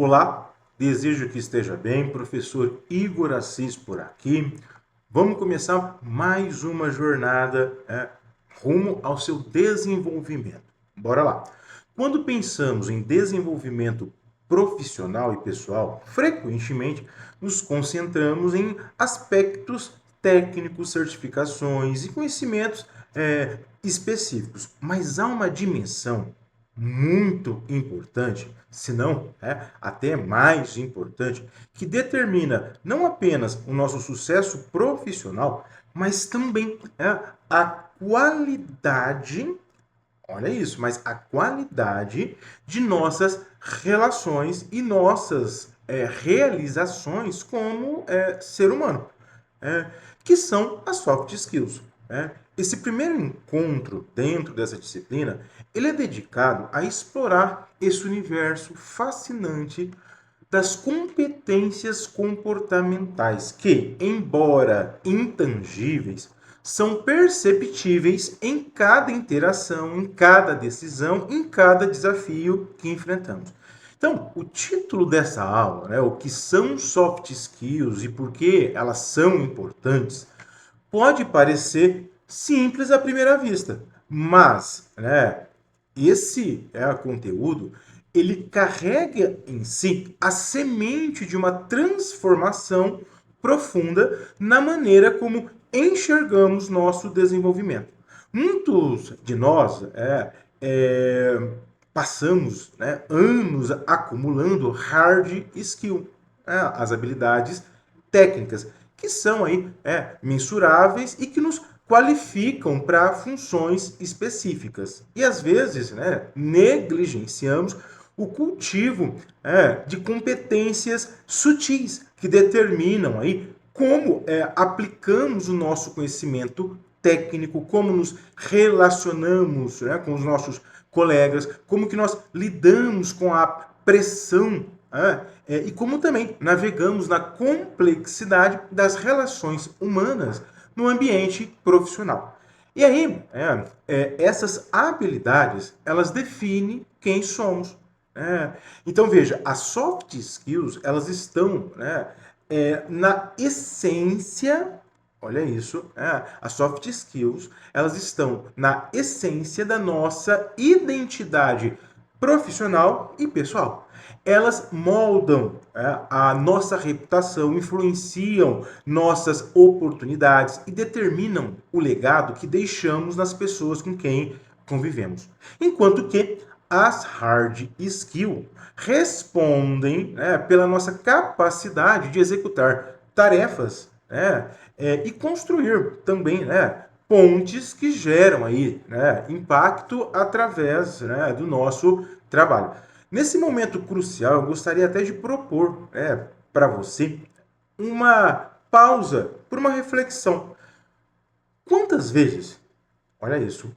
Olá, desejo que esteja bem, professor Igor Assis por aqui. Vamos começar mais uma jornada rumo ao seu desenvolvimento. Bora lá. Quando pensamos em desenvolvimento profissional e pessoal, frequentemente nos concentramos em aspectos técnicos, certificações e conhecimentos específicos, mas há uma dimensão muito importante, se não até mais importante, que determina não apenas o nosso sucesso profissional, mas também a qualidade, olha isso, mas a qualidade de nossas relações e nossas realizações como ser humano, que são as soft skills. Esse primeiro encontro dentro dessa disciplina, ele é dedicado a explorar esse universo fascinante das competências comportamentais que, embora intangíveis, são perceptíveis em cada interação, em cada decisão, em cada desafio que enfrentamos. Então, o título dessa aula, o que são soft skills e por que elas são importantes, pode parecer simples à primeira vista, mas esse conteúdo ele carrega em si a semente de uma transformação profunda na maneira como enxergamos nosso desenvolvimento. Muitos de nós passamos anos acumulando hard skill, as habilidades técnicas, que são aí mensuráveis e que nos qualificam para funções específicas. E às vezes negligenciamos o cultivo de competências sutis que determinam aí como aplicamos o nosso conhecimento técnico, como nos relacionamos com os nossos colegas, como que nós lidamos com a pressão e como também navegamos na complexidade das relações humanas no ambiente profissional. E aí, essas habilidades, elas definem quem somos. Então, veja, as soft skills, elas estão na essência, olha isso, as soft skills, elas estão na essência da nossa identidade profissional e pessoal. Elas moldam a nossa reputação, influenciam nossas oportunidades e determinam o legado que deixamos nas pessoas com quem convivemos. Enquanto que as hard skills respondem pela nossa capacidade de executar tarefas e construir também pontes que geram aí impacto através do nosso trabalho. Nesse momento crucial, eu gostaria até de propor para você uma pausa por uma reflexão. Quantas vezes, olha isso,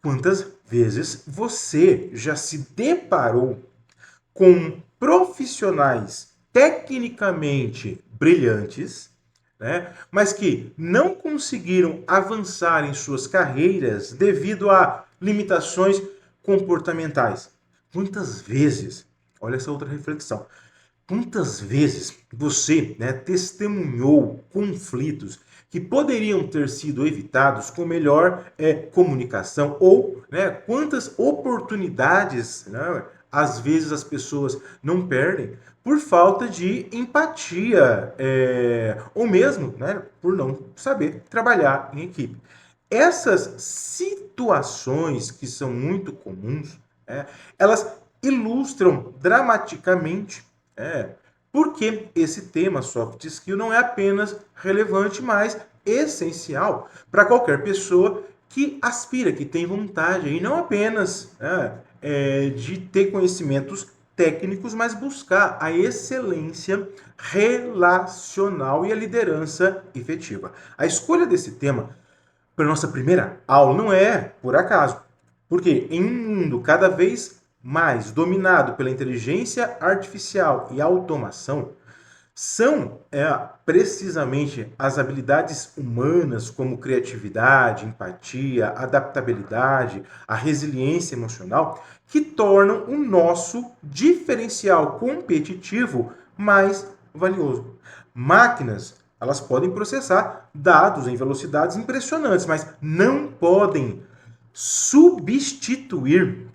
quantas vezes você já se deparou com profissionais tecnicamente brilhantes, mas que não conseguiram avançar em suas carreiras devido a limitações comportamentais? Quantas vezes, olha essa outra reflexão, quantas vezes você testemunhou conflitos que poderiam ter sido evitados com melhor comunicação? Ou quantas oportunidades às vezes as pessoas não perdem por falta de empatia ou mesmo por não saber trabalhar em equipe? Essas situações que são muito comuns, elas ilustram dramaticamente porque esse tema soft skill não é apenas relevante, mas essencial para qualquer pessoa que aspira, que tem vontade, e não apenas de ter conhecimentos técnicos, mas buscar a excelência relacional e a liderança efetiva. A escolha desse tema para nossa primeira aula não é por acaso, porque em um mundo cada vez mais dominado pela inteligência artificial e automação, São precisamente as habilidades humanas, como criatividade, empatia, adaptabilidade, a resiliência emocional, que tornam o nosso diferencial competitivo mais valioso. Máquinas, elas podem processar dados em velocidades impressionantes, mas não podem substituir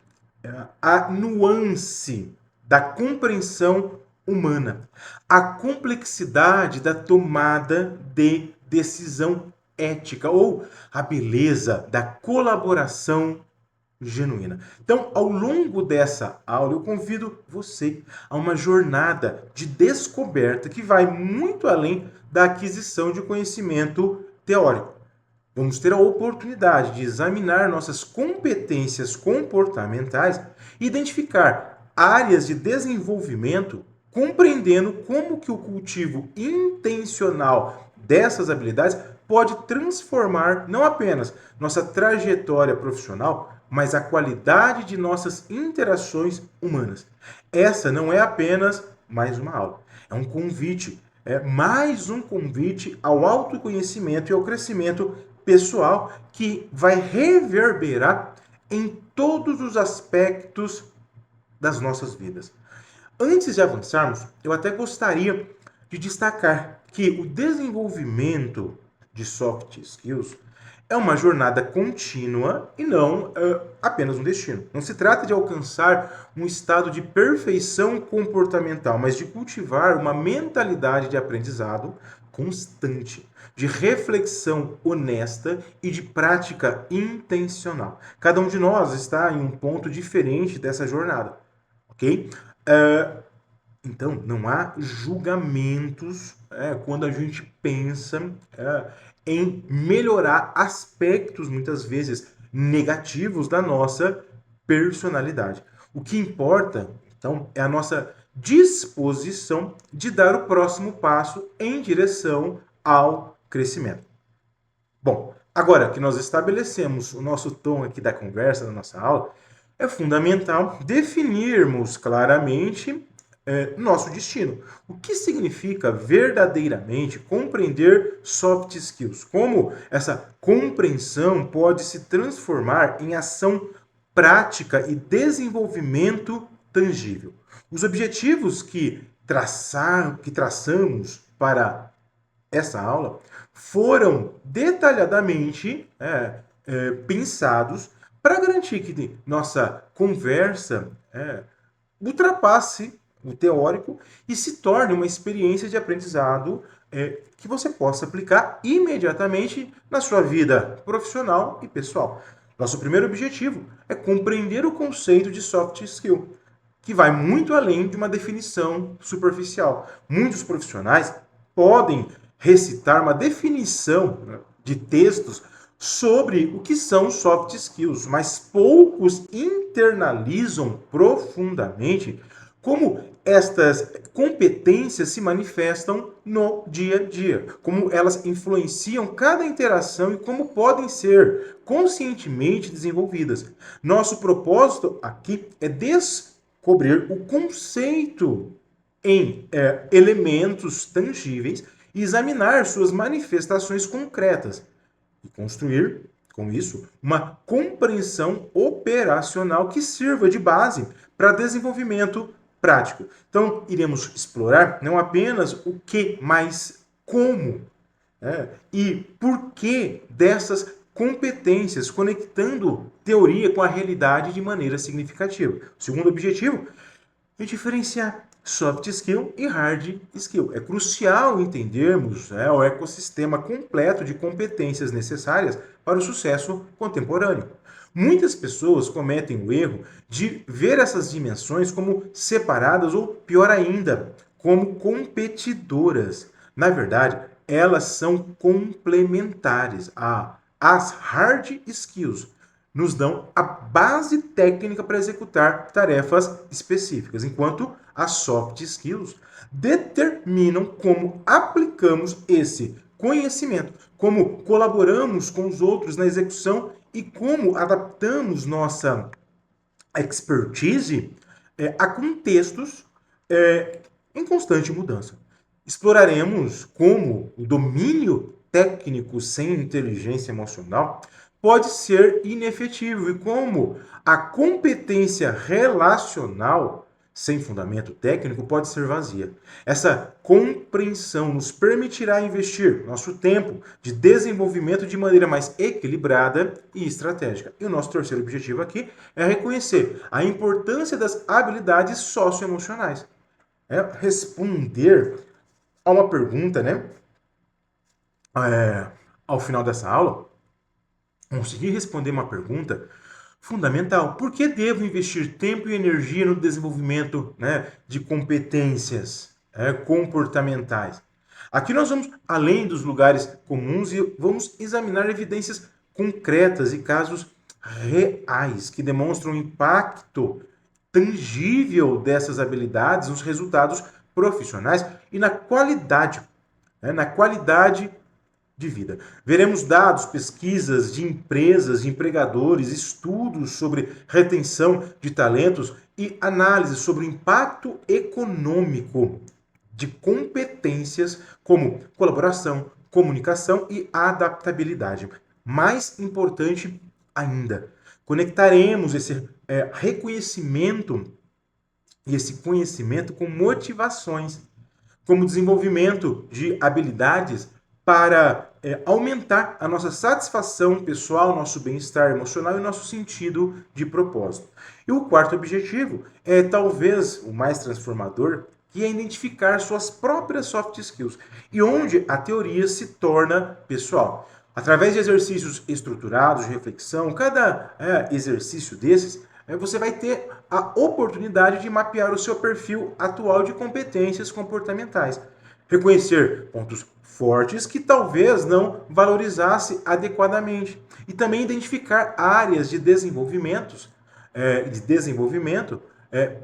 a nuance da compreensão humana, a complexidade da tomada de decisão ética ou a beleza da colaboração genuína. Então, ao longo dessa aula, eu convido você a uma jornada de descoberta que vai muito além da aquisição de conhecimento teórico. Vamos ter a oportunidade de examinar nossas competências comportamentais e identificar áreas de desenvolvimento, compreendendo como que o cultivo intencional dessas habilidades pode transformar não apenas nossa trajetória profissional, mas a qualidade de nossas interações humanas. Essa não é apenas mais uma aula, é um convite, é mais um convite ao autoconhecimento e ao crescimento pessoal que vai reverberar em todos os aspectos das nossas vidas. Antes de avançarmos, eu até gostaria de destacar que o desenvolvimento de soft skills é uma jornada contínua e não apenas um destino. Não se trata de alcançar um estado de perfeição comportamental, mas de cultivar uma mentalidade de aprendizado constante, de reflexão honesta e de prática intencional. Cada um de nós está em um ponto diferente dessa jornada, ok? Então, não há julgamentos quando a gente pensa em melhorar aspectos, muitas vezes, negativos da nossa personalidade. O que importa, então, é a nossa disposição de dar o próximo passo em direção ao crescimento. Bom, agora que nós estabelecemos o nosso tom aqui da conversa, da nossa aula, é fundamental definirmos claramente nosso destino. O que significa verdadeiramente compreender soft skills? Como essa compreensão pode se transformar em ação prática e desenvolvimento tangível? Os objetivos que traçamos para essa aula foram detalhadamente pensados para garantir que nossa conversa ultrapasse o teórico e se torne uma experiência de aprendizado que você possa aplicar imediatamente na sua vida profissional e pessoal. Nosso primeiro objetivo é compreender o conceito de soft skill, que vai muito além de uma definição superficial. Muitos profissionais podem recitar uma definição de textos sobre o que são soft skills, mas poucos internalizam profundamente como estas competências se manifestam no dia a dia, como elas influenciam cada interação e como podem ser conscientemente desenvolvidas. Nosso propósito aqui é descobrir o conceito em elementos tangíveis e examinar suas manifestações concretas e construir, com isso, uma compreensão operacional que sirva de base para desenvolvimento prático. Então, iremos explorar não apenas o que, mas como e por que dessas competências, conectando teoria com a realidade de maneira significativa. O segundo objetivo é diferenciar soft skill e hard skill. É crucial entendermos o ecossistema completo de competências necessárias para o sucesso contemporâneo. Muitas pessoas cometem o erro de ver essas dimensões como separadas ou, pior ainda, como competidoras. Na verdade, elas são complementares. As hard skills nos dão a base técnica para executar tarefas específicas, enquanto as soft skills determinam como aplicamos esse conhecimento, como colaboramos com os outros na execução e como adaptamos nossa expertise a contextos em constante mudança. Exploraremos como o domínio técnico sem inteligência emocional pode ser inefetivo e como a competência relacional sem fundamento técnico pode ser vazia. Essa compreensão nos permitirá investir nosso tempo de desenvolvimento de maneira mais equilibrada e estratégica. E o nosso terceiro objetivo aqui é reconhecer a importância das habilidades socioemocionais. É responder a uma pergunta, né? Ao final dessa aula, conseguir responder uma pergunta fundamental. Por que devo investir tempo e energia no desenvolvimento, né, de competências comportamentais? Aqui nós vamos além dos lugares comuns e vamos examinar evidências concretas e casos reais que demonstram o impacto tangível dessas habilidades nos resultados profissionais e na qualidade, né, na qualidade de vida. Veremos dados, pesquisas de empresas, de empregadores, estudos sobre retenção de talentos e análises sobre o impacto econômico de competências como colaboração, comunicação e adaptabilidade. Mais importante ainda, conectaremos esse reconhecimento e esse conhecimento com motivações, como desenvolvimento de habilidades para aumentar a nossa satisfação pessoal, nosso bem-estar emocional e nosso sentido de propósito. E o quarto objetivo é talvez o mais transformador, que é identificar suas próprias soft skills e onde a teoria se torna pessoal. Através de exercícios estruturados de reflexão, cada exercício desses, você vai ter a oportunidade de mapear o seu perfil atual de competências comportamentais. Reconhecer pontos fortes que talvez não valorizasse adequadamente. E também identificar áreas de desenvolvimento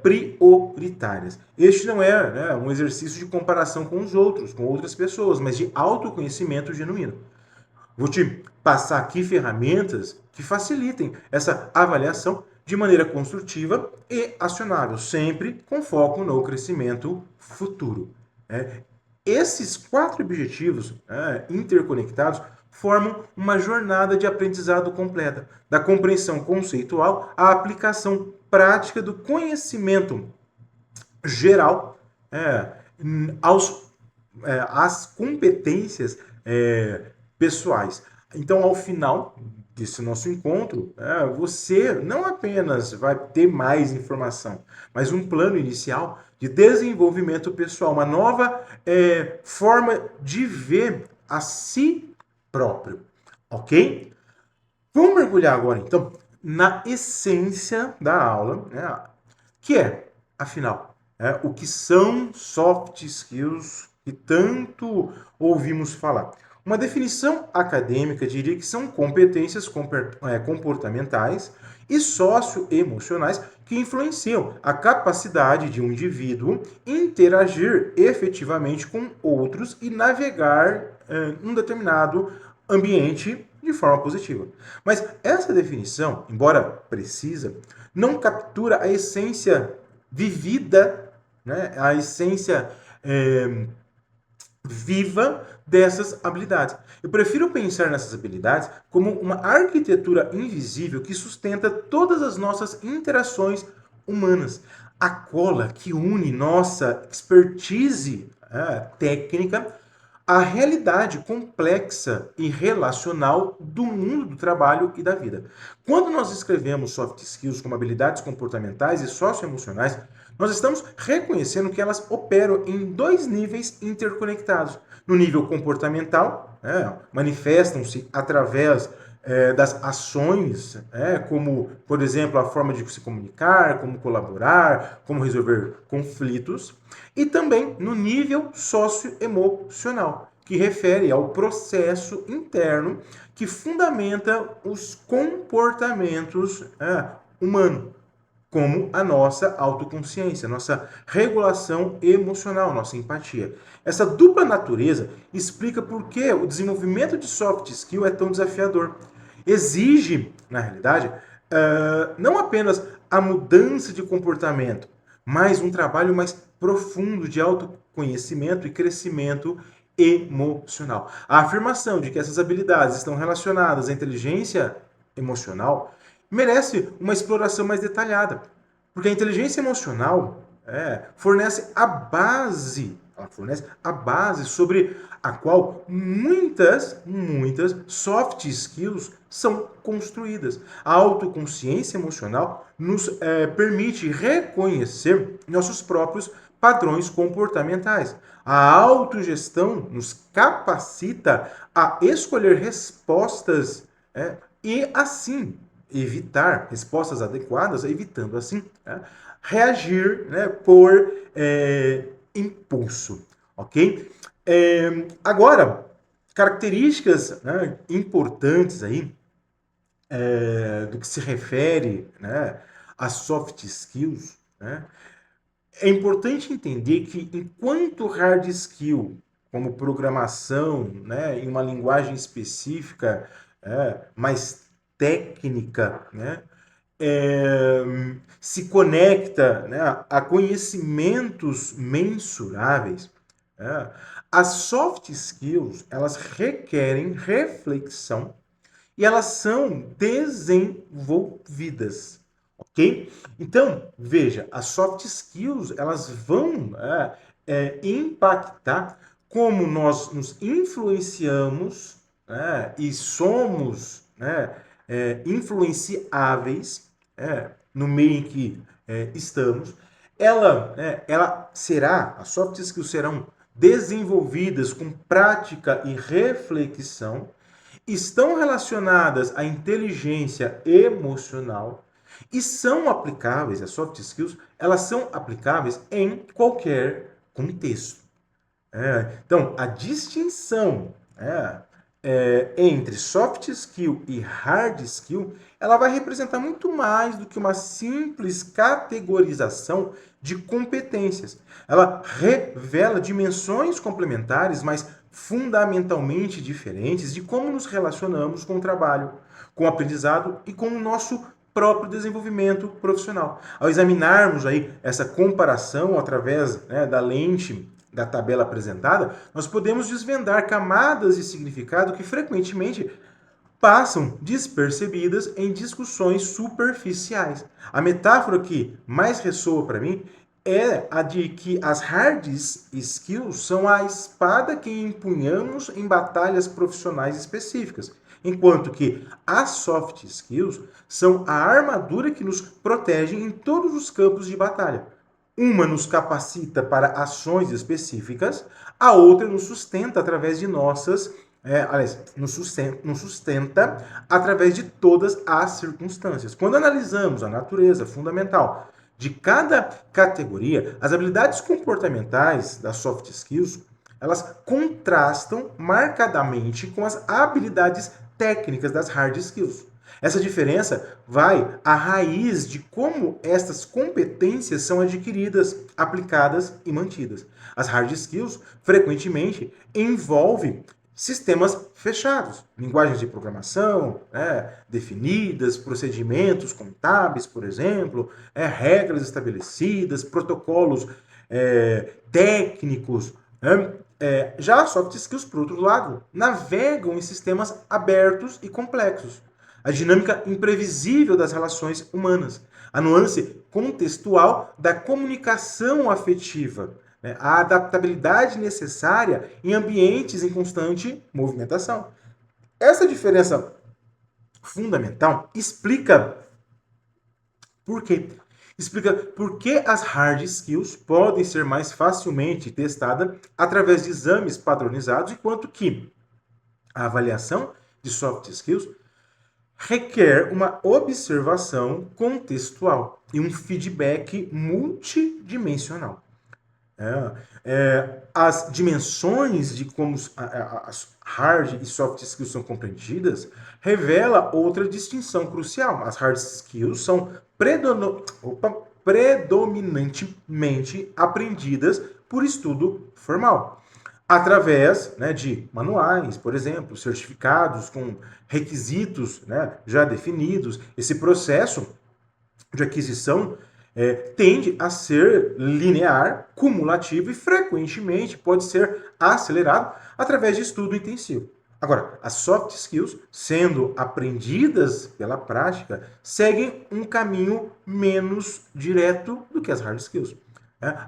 prioritárias. Este não é, né, um exercício de comparação com os outros, com outras pessoas, mas de autoconhecimento genuíno. Vou te passar aqui ferramentas que facilitem essa avaliação de maneira construtiva e acionável, sempre com foco no crescimento futuro. Esses 4 objetivos interconectados formam uma jornada de aprendizado completa, da compreensão conceitual à aplicação prática do conhecimento geral às competências pessoais. Então, ao final desse nosso encontro, você não apenas vai ter mais informação, mas um plano inicial de desenvolvimento pessoal, uma nova forma de ver a si próprio, ok? Vamos mergulhar agora, então, na essência da aula, né, que é, afinal, o que são soft skills que tanto ouvimos falar. Uma definição acadêmica diria que são competências comportamentais e socioemocionais que influenciam a capacidade de um indivíduo interagir efetivamente com outros e navegar em um determinado ambiente de forma positiva. Mas essa definição, embora precisa, não captura a essência vivida, né, a essência viva dessas habilidades. Eu prefiro pensar nessas habilidades como uma arquitetura invisível que sustenta todas as nossas interações humanas. A cola que une nossa expertise técnica à realidade complexa e relacional do mundo do trabalho e da vida. Quando nós escrevemos soft skills como habilidades comportamentais e socioemocionais, nós estamos reconhecendo que elas operam em 2 níveis interconectados. No nível comportamental, manifestam-se através das ações, como, por exemplo, a forma de se comunicar, como colaborar, como resolver conflitos, e também no nível socioemocional, que refere ao processo interno que fundamenta os comportamentos humanos, como a nossa autoconsciência, nossa regulação emocional, nossa empatia. Essa dupla natureza explica por que o desenvolvimento de soft skill é tão desafiador. Exige, na realidade, não apenas a mudança de comportamento, mas um trabalho mais profundo de autoconhecimento e crescimento emocional. A afirmação de que essas habilidades estão relacionadas à inteligência emocional merece uma exploração mais detalhada, porque a inteligência emocional fornece a base, ela fornece a base sobre a qual muitas soft skills são construídas. A autoconsciência emocional nos permite reconhecer nossos próprios padrões comportamentais. A autogestão nos capacita a escolher respostas e, assim, evitar respostas adequadas, evitando, assim, reagir por impulso, ok? Agora, características importantes aí do que se refere a soft skills, é importante entender que enquanto hard skill, como programação, em uma linguagem específica, mais técnica, se conecta a conhecimentos mensuráveis, as soft skills, elas requerem reflexão e elas são desenvolvidas, ok? Então, veja, as soft skills, elas vão impactar como nós nos influenciamos e somos influenciáveis no meio em que estamos. Ela será, as soft skills serão desenvolvidas com prática e reflexão, estão relacionadas à inteligência emocional e são aplicáveis, as soft skills, elas são aplicáveis em qualquer contexto. Então, a distinção entre soft skill e hard skill, ela vai representar muito mais do que uma simples categorização de competências. Ela revela dimensões complementares, mas fundamentalmente diferentes de como nos relacionamos com o trabalho, com o aprendizado e com o nosso próprio desenvolvimento profissional. Ao examinarmos aí essa comparação através da lente da tabela apresentada, nós podemos desvendar camadas de significado que frequentemente passam despercebidas em discussões superficiais. A metáfora que mais ressoa para mim é a de que as hard skills são a espada que empunhamos em batalhas profissionais específicas, enquanto que as soft skills são a armadura que nos protege em todos os campos de batalha. Uma nos capacita para ações específicas, a outra nos sustenta através de nossas nos sustenta através de todas as circunstâncias. Quando analisamos a natureza fundamental de cada categoria, as habilidades comportamentais das soft skills, elas contrastam marcadamente com as habilidades técnicas das hard skills. Essa diferença vai à raiz de como estas competências são adquiridas, aplicadas e mantidas. As hard skills frequentemente envolvem sistemas fechados, linguagens de programação definidas, procedimentos contábeis, por exemplo, regras estabelecidas, protocolos técnicos. Já as soft skills, por outro lado, navegam em sistemas abertos e complexos. A dinâmica imprevisível das relações humanas, a nuance contextual da comunicação afetiva, a adaptabilidade necessária em ambientes em constante movimentação. Essa diferença fundamental explica por quê? Explica por que as hard skills podem ser mais facilmente testadas através de exames padronizados, enquanto que a avaliação de soft skills requer uma observação contextual e um feedback multidimensional. As dimensões de como as hard e soft skills são compreendidas revela outra distinção crucial. As hard skills são predominantemente aprendidas por estudo formal, através de manuais, por exemplo, certificados com requisitos já definidos. Esse processo de aquisição tende a ser linear, cumulativo e frequentemente pode ser acelerado através de estudo intensivo. Agora, as soft skills, sendo aprendidas pela prática, seguem um caminho menos direto do que as hard skills.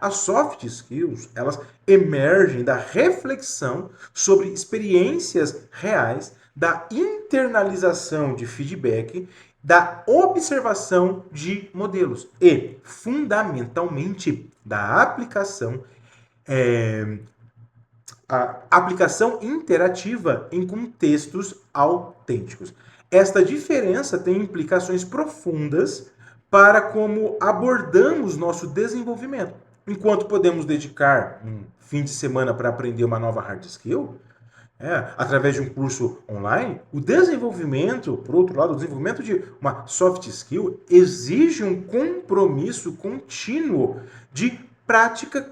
As soft skills, elas emergem da reflexão sobre experiências reais, da internalização de feedback, da observação de modelos e, fundamentalmente, da aplicação interativa em contextos autênticos. Esta diferença tem implicações profundas para como abordamos nosso desenvolvimento. Enquanto podemos dedicar um fim de semana para aprender uma nova hard skill, através de um curso online, o desenvolvimento, por outro lado, o desenvolvimento de uma soft skill exige um compromisso contínuo de prática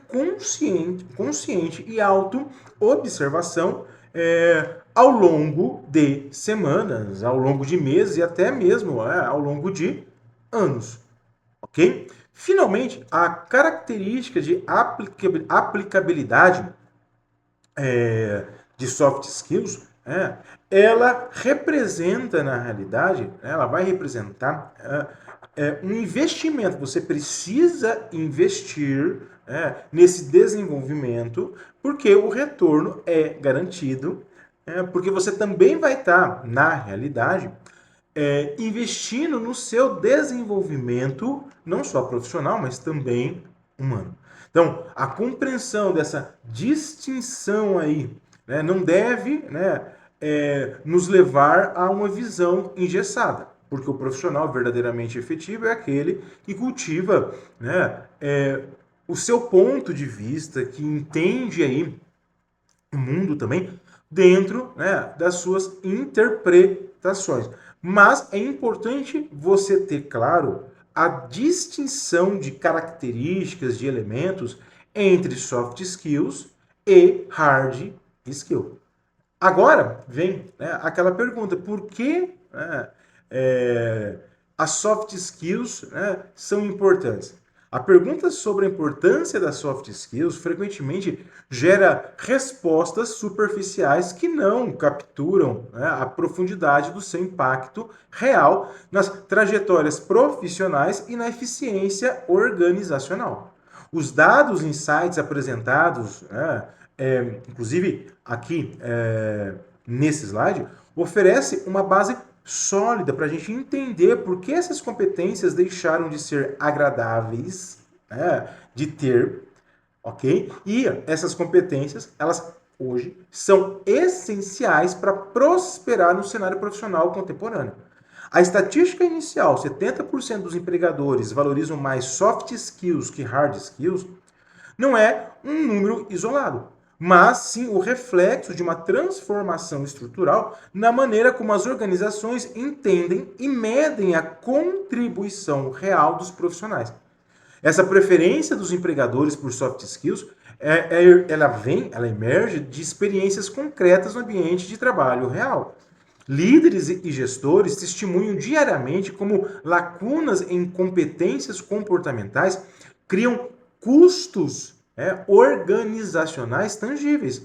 consciente e auto-observação ao longo de semanas, ao longo de meses e até mesmo ao longo de anos. Ok? Finalmente, a característica de aplicabilidade de soft skills, ela representa, na realidade, ela vai representar um investimento. Você precisa investir nesse desenvolvimento, porque o retorno é garantido, porque você também vai estar, na realidade, investindo no seu desenvolvimento, não só profissional, mas também humano. Então, a compreensão dessa distinção aí não deve nos levar a uma visão engessada, porque o profissional verdadeiramente efetivo é aquele que cultiva o seu ponto de vista, que entende aí o mundo também dentro das suas interpretações. Mas é importante você ter claro a distinção de características, de elementos entre soft skills e hard skill. Agora vem aquela pergunta, por que as soft skills são importantes? A pergunta sobre a importância das soft skills frequentemente gera respostas superficiais que não capturam a profundidade do seu impacto real nas trajetórias profissionais e na eficiência organizacional. Os dados, insights apresentados, inclusive aqui nesse slide, oferece uma base sólida para a gente entender por que essas competências deixaram de ser agradáveis de ter, ok? E essas competências, elas hoje são essenciais para prosperar no cenário profissional contemporâneo. A estatística inicial, 70% dos empregadores valorizam mais soft skills que hard skills, não é um número isolado, mas sim o reflexo de uma transformação estrutural na maneira como as organizações entendem e medem a contribuição real dos profissionais. Essa preferência dos empregadores por soft skills, ela emerge de experiências concretas no ambiente de trabalho real. Líderes e gestores testemunham diariamente como lacunas em competências comportamentais criam custos organizacionais tangíveis.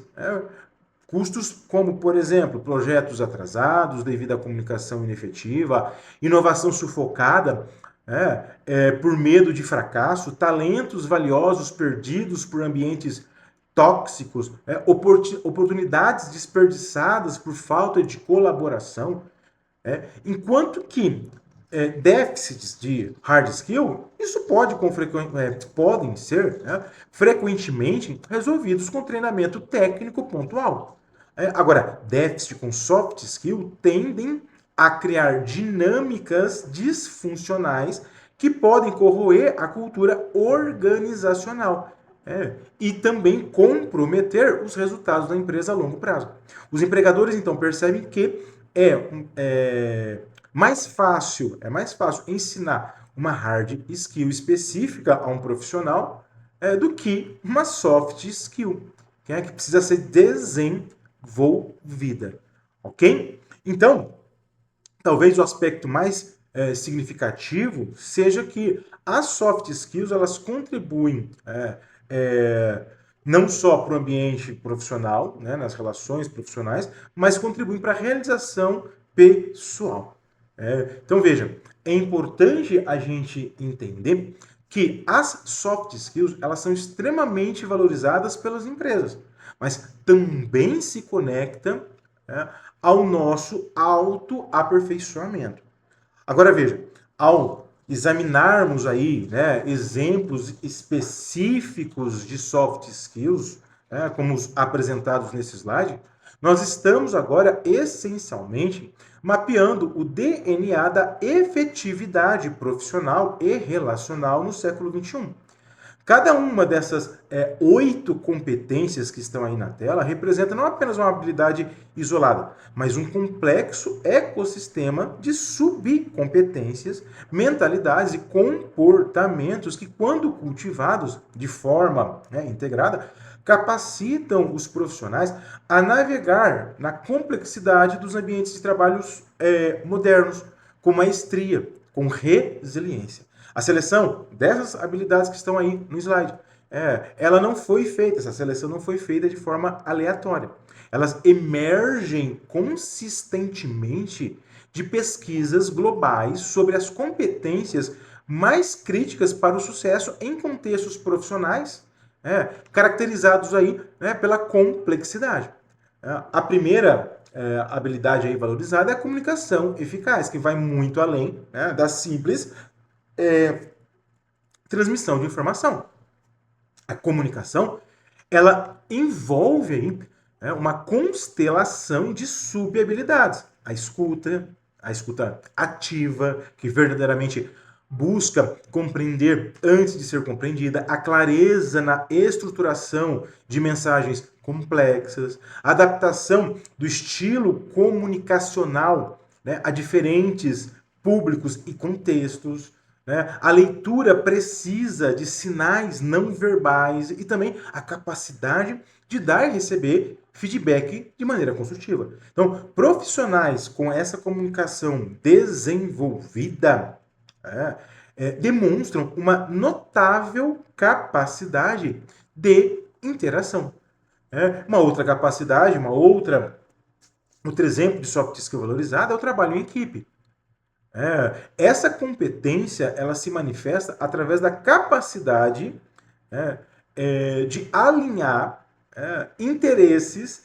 Custos como, por exemplo, projetos atrasados devido à comunicação inefetiva, inovação sufocada por medo de fracasso, talentos valiosos perdidos por ambientes tóxicos, oportunidades desperdiçadas por falta de colaboração. Enquanto que déficits de hard skill, isso podem ser frequentemente resolvidos com treinamento técnico pontual. Agora, déficit com soft skill tendem a criar dinâmicas disfuncionais que podem corroer a cultura organizacional e também comprometer os resultados da empresa a longo prazo. Os empregadores, então, percebem que é mais fácil ensinar uma hard skill específica a um profissional do que uma soft skill, que precisa ser desenvolvida, ok? Então, talvez o aspecto mais significativo seja que as soft skills elas contribuem não só para o ambiente profissional, né, nas relações profissionais, mas contribuem para a realização pessoal. Então veja, é importante a gente entender que as soft skills elas são extremamente valorizadas pelas empresas, mas também se conectam, né, ao nosso autoaperfeiçoamento. Agora veja, ao examinarmos aí, né, exemplos específicos de soft skills, né, como os apresentados nesse slide, nós estamos agora essencialmente mapeando o DNA da efetividade profissional e relacional no século XXI. Cada uma dessas 8 competências que estão aí na tela representa não apenas uma habilidade isolada, mas um complexo ecossistema de subcompetências, mentalidades e comportamentos que, quando cultivados de forma, né, integrada, capacitam os profissionais a navegar na complexidade dos ambientes de trabalhos modernos, com maestria, com resiliência. A seleção dessas habilidades que estão aí no slide, ela não foi feita, essa seleção não foi feita de forma aleatória. Elas emergem consistentemente de pesquisas globais sobre as competências mais críticas para o sucesso em contextos profissionais, caracterizados aí, né, pela complexidade. A primeira habilidade aí valorizada é a comunicação eficaz, que vai muito além, né, da simples transmissão de informação. A comunicação, ela envolve aí, né, uma constelação de subhabilidades. A escuta ativa, que verdadeiramente busca compreender antes de ser compreendida, a clareza na estruturação de mensagens complexas, a adaptação do estilo comunicacional, né, a diferentes públicos e contextos, né, a leitura precisa de sinais não verbais e também a capacidade de dar e receber feedback de maneira construtiva. Então, profissionais com essa comunicação desenvolvida demonstram uma notável capacidade de interação. Uma outra capacidade, outro exemplo de soft skill valorizado é o trabalho em equipe. Essa competência ela se manifesta através da capacidade de alinhar interesses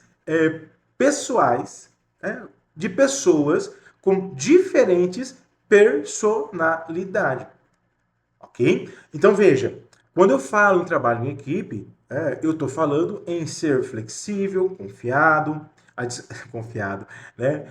pessoais de pessoas com diferentes personalidades. Ok? Então veja, quando eu falo em trabalho em equipe, eu estou falando em ser flexível, confiável, né?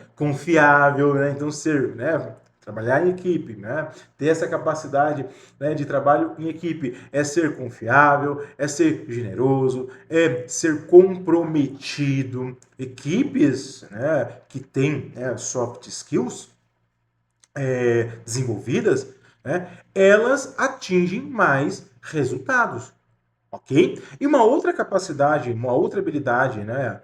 Então ser, né? Trabalhar em equipe, né? Ter essa capacidade, né, de trabalho em equipe é ser confiável, é ser generoso, é ser comprometido. Equipes, né, que têm, né, soft skills desenvolvidas, né, elas atingem mais resultados. Ok? E uma outra capacidade, uma outra habilidade, né,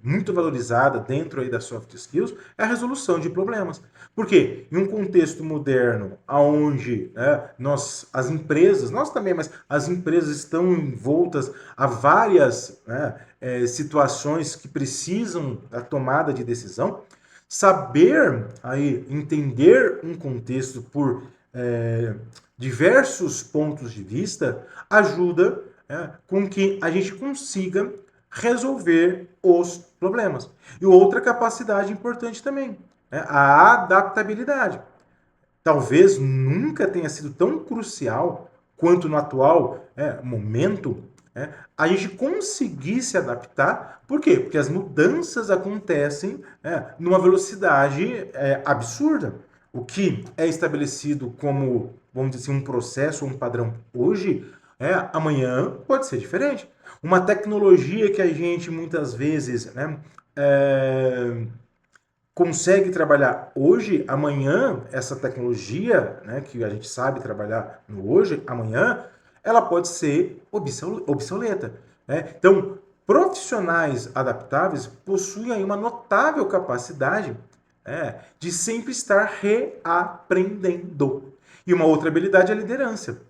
muito valorizada dentro aí das soft skills é a resolução de problemas. Por quê? Em um contexto moderno, onde, né, as empresas, nós também, mas as empresas estão envoltas a várias, né, situações que precisam da tomada de decisão, saber aí entender um contexto por diversos pontos de vista ajuda com que a gente consiga resolver os problemas. E outra capacidade importante também, a adaptabilidade. Talvez nunca tenha sido tão crucial quanto no atual momento a gente conseguir se adaptar. Por quê? Porque as mudanças acontecem numa velocidade absurda. O que é estabelecido como, vamos dizer assim, um processo, um padrão hoje, amanhã pode ser diferente. Uma tecnologia que a gente muitas vezes consegue trabalhar hoje, amanhã, essa tecnologia, né, que a gente sabe trabalhar no hoje, amanhã, ela pode ser obsoleta. Né? Então, profissionais adaptáveis possuem aí uma notável capacidade de sempre estar reaprendendo. E uma outra habilidade é a liderança.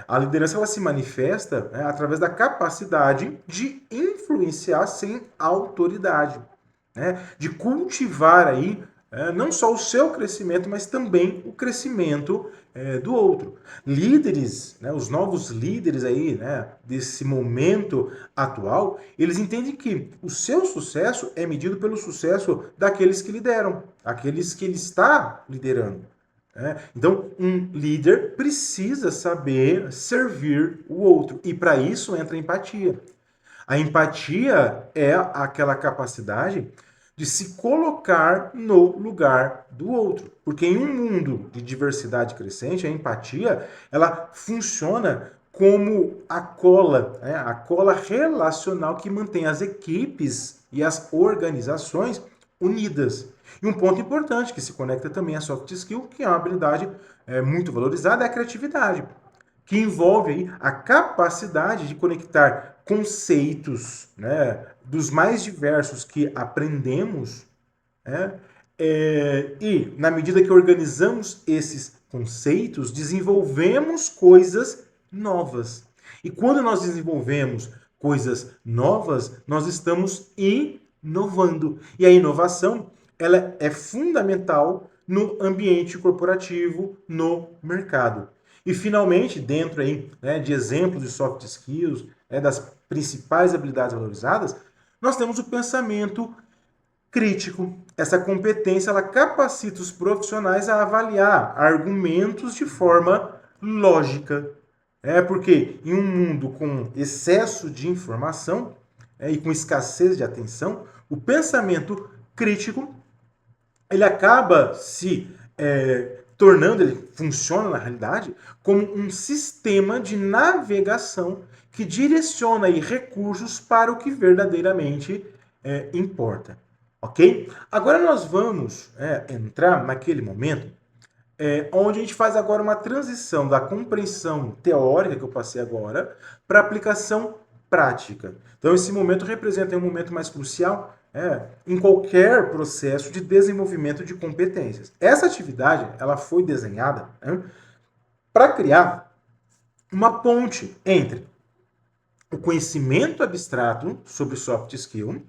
A liderança ela se manifesta, através da capacidade de influenciar sem autoridade, de cultivar aí não só o seu crescimento, mas também o crescimento do outro. Líderes, os novos líderes aí, desse momento atual, eles entendem que o seu sucesso é medido pelo sucesso daqueles que lideram, aqueles que ele está liderando. Então, um líder precisa saber servir o outro. E para isso entra a empatia. A empatia é aquela capacidade de se colocar no lugar do outro. Porque em um mundo de diversidade crescente, a empatia ela funciona como a cola relacional que mantém as equipes e as organizações unidas. E um ponto importante que se conecta também à soft skill, que é uma habilidade muito valorizada, é a criatividade, que envolve aí a capacidade de conectar conceitos, dos mais diversos que aprendemos, e na medida que organizamos esses conceitos, desenvolvemos coisas novas. E quando nós desenvolvemos coisas novas, nós estamos inovando. E a inovação, ela é fundamental no ambiente corporativo, no mercado. E finalmente, dentro aí, de exemplos de soft skills, das principais habilidades valorizadas, nós temos o pensamento crítico. Essa competência ela capacita os profissionais a avaliar argumentos de forma lógica. Porque em um mundo com excesso de informação e com escassez de atenção, o pensamento crítico ele acaba se tornando, ele funciona na realidade, como um sistema de navegação que direciona aí recursos para o que verdadeiramente importa. Ok? Agora nós vamos entrar naquele momento onde a gente faz agora uma transição da compreensão teórica que eu passei agora para aplicação prática. Então esse momento representa um momento mais crucial em qualquer processo de desenvolvimento de competências. Essa atividade ela foi desenhada para criar uma ponte entre o conhecimento abstrato sobre soft skill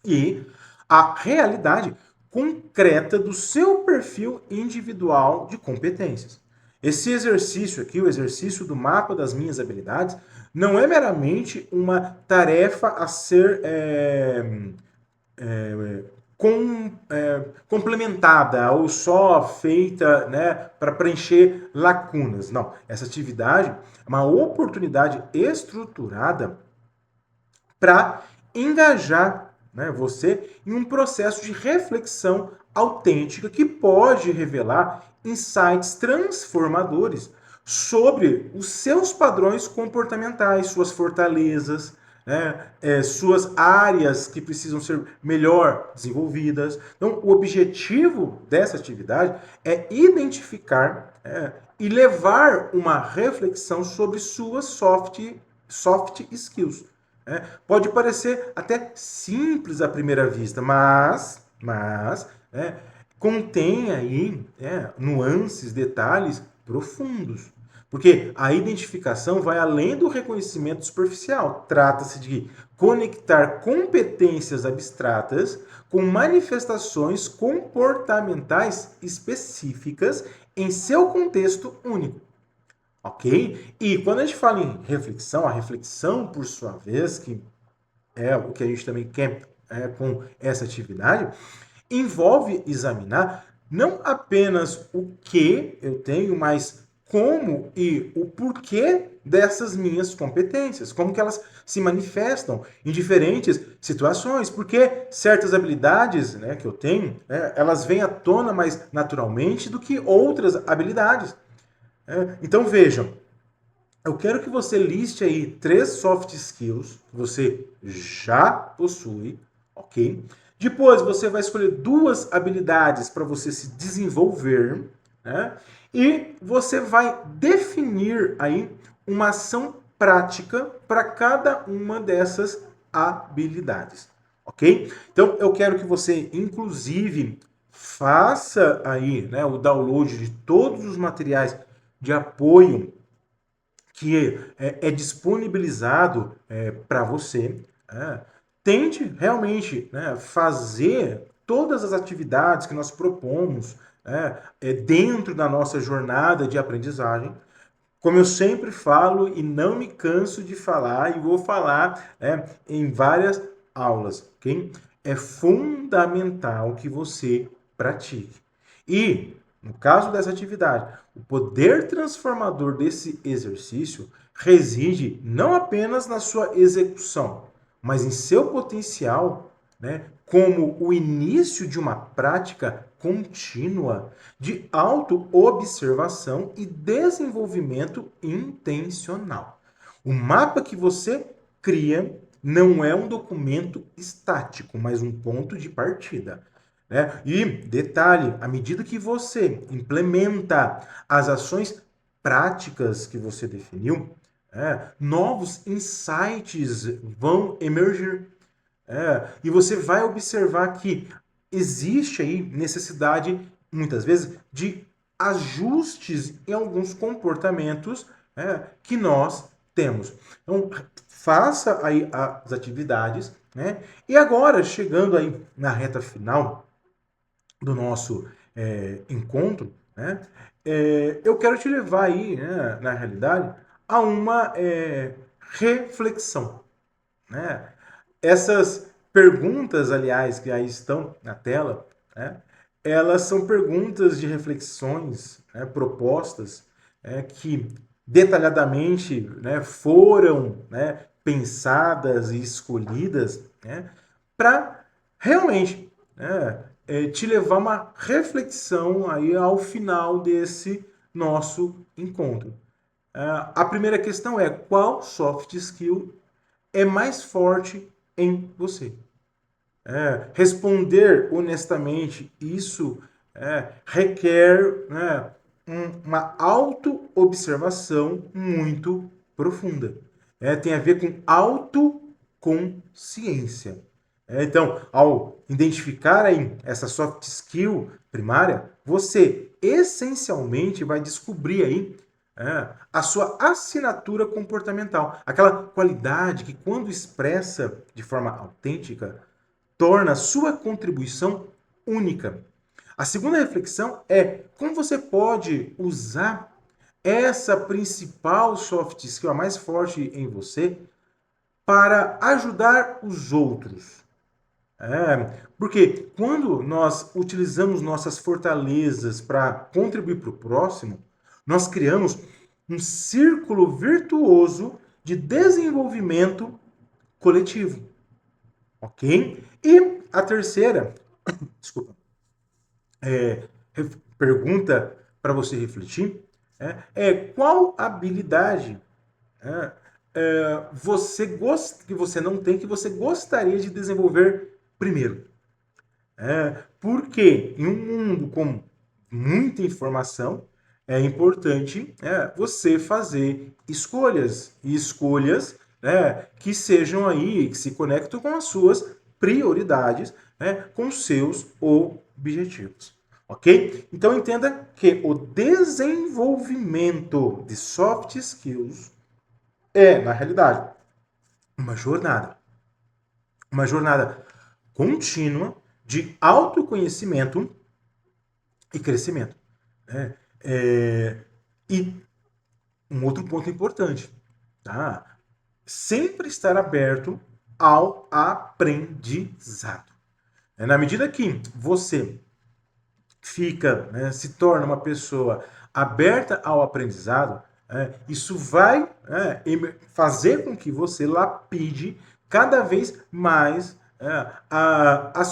e a realidade concreta do seu perfil individual de competências. Esse exercício aqui, o exercício do mapa das minhas habilidades, não é meramente uma tarefa a ser complementada ou só feita para preencher lacunas. Não, essa atividade é uma oportunidade estruturada para engajar você em um processo de reflexão autêntica que pode revelar insights transformadores sobre os seus padrões comportamentais, suas fortalezas, suas áreas que precisam ser melhor desenvolvidas. Então, o objetivo dessa atividade é identificar e levar uma reflexão sobre suas soft skills. Pode parecer até simples à primeira vista, mas contém aí nuances, detalhes profundos. Porque a identificação vai além do reconhecimento superficial. Trata-se de conectar competências abstratas com manifestações comportamentais específicas em seu contexto único. Ok? E quando a gente fala em reflexão, a reflexão, por sua vez, que é o que a gente também quer com essa atividade, envolve examinar não apenas o que eu tenho, mas como e o porquê dessas minhas competências, como que elas se manifestam em diferentes situações, porque certas habilidades que eu tenho, elas vêm à tona mais naturalmente do que outras habilidades. Então vejam, eu quero que você liste aí 3 soft skills que você já possui, ok? Depois você vai escolher 2 habilidades para você se desenvolver, e você vai definir aí uma ação prática para cada uma dessas habilidades, ok? Então, eu quero que você, inclusive, faça aí, né, o download de todos os materiais de apoio que é disponibilizado para você. Tente realmente, né, fazer todas as atividades que nós propomos dentro da nossa jornada de aprendizagem. Como eu sempre falo e não me canso de falar, e vou falar em várias aulas, ok? É fundamental que você pratique. E, no caso dessa atividade, o poder transformador desse exercício reside não apenas na sua execução, mas em seu potencial, né, como o início de uma prática contínua de autoobservação e desenvolvimento intencional. O mapa que você cria não é um documento estático, mas um ponto de partida. Né? E, detalhe, à medida que você implementa as ações práticas que você definiu, novos insights vão emergir. E você vai observar que existe aí necessidade, muitas vezes, de ajustes em alguns comportamentos que nós temos. Então, faça aí as atividades, né? E agora, chegando aí na reta final do nosso encontro, né? Eu quero te levar aí, né, na realidade, a uma reflexão, né? Essas perguntas, aliás, que aí estão na tela, né, elas são perguntas de reflexões, né, propostas, que detalhadamente, né, foram, né, pensadas e escolhidas, né, para realmente, né, te levar a uma reflexão aí ao final desse nosso encontro. A primeira questão é: qual soft skill é mais forte em você? Responder honestamente, isso requer, né, uma auto-observação muito profunda. Tem a ver com autoconsciência. Então, ao identificar aí essa soft skill primária, você essencialmente vai descobrir aí a sua assinatura comportamental, aquela qualidade que, quando expressa de forma autêntica, torna a sua contribuição única. A segunda reflexão é como você pode usar essa principal soft skill, a mais forte em você, para ajudar os outros. Porque quando nós utilizamos nossas fortalezas para contribuir para o próximo, nós criamos um círculo virtuoso de desenvolvimento coletivo, ok? E a terceira, desculpa, pergunta para você refletir é qual habilidade que você não tem, que você gostaria de desenvolver primeiro. Porque em um mundo com muita informação, é importante você fazer escolhas, e escolhas que sejam aí, que se conectam com as suas prioridades, com seus objetivos. Ok? Então entenda que o desenvolvimento de soft skills na realidade, uma jornada. Uma jornada contínua de autoconhecimento e crescimento. Né? E um outro ponto importante, tá? Sempre estar aberto ao aprendizado. Na medida que você fica, né, se torna uma pessoa aberta ao aprendizado, isso vai fazer com que você lapide cada vez mais as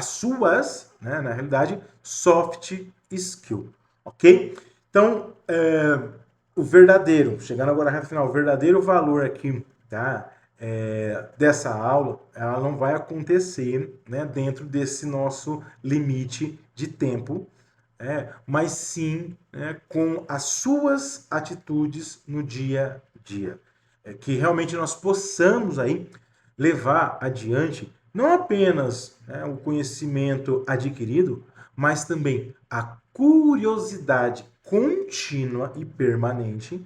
suas, né, na realidade, soft skill, ok? Então, o verdadeiro, chegando agora à reta final, o verdadeiro valor aqui, tá? Dessa aula, ela não vai acontecer, né, dentro desse nosso limite de tempo, mas sim com as suas atitudes no dia a dia. Que realmente nós possamos aí levar adiante não apenas, né, o conhecimento adquirido, mas também a curiosidade contínua e permanente,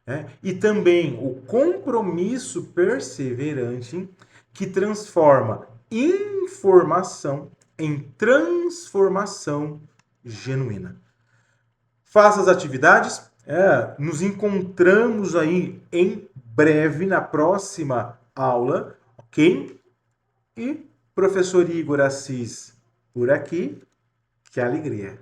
né, e também o compromisso perseverante que transforma informação em transformação genuína. Faça as atividades. Nos encontramos aí em breve na próxima aula, ok? E professor Igor Assis por aqui. Que alegria!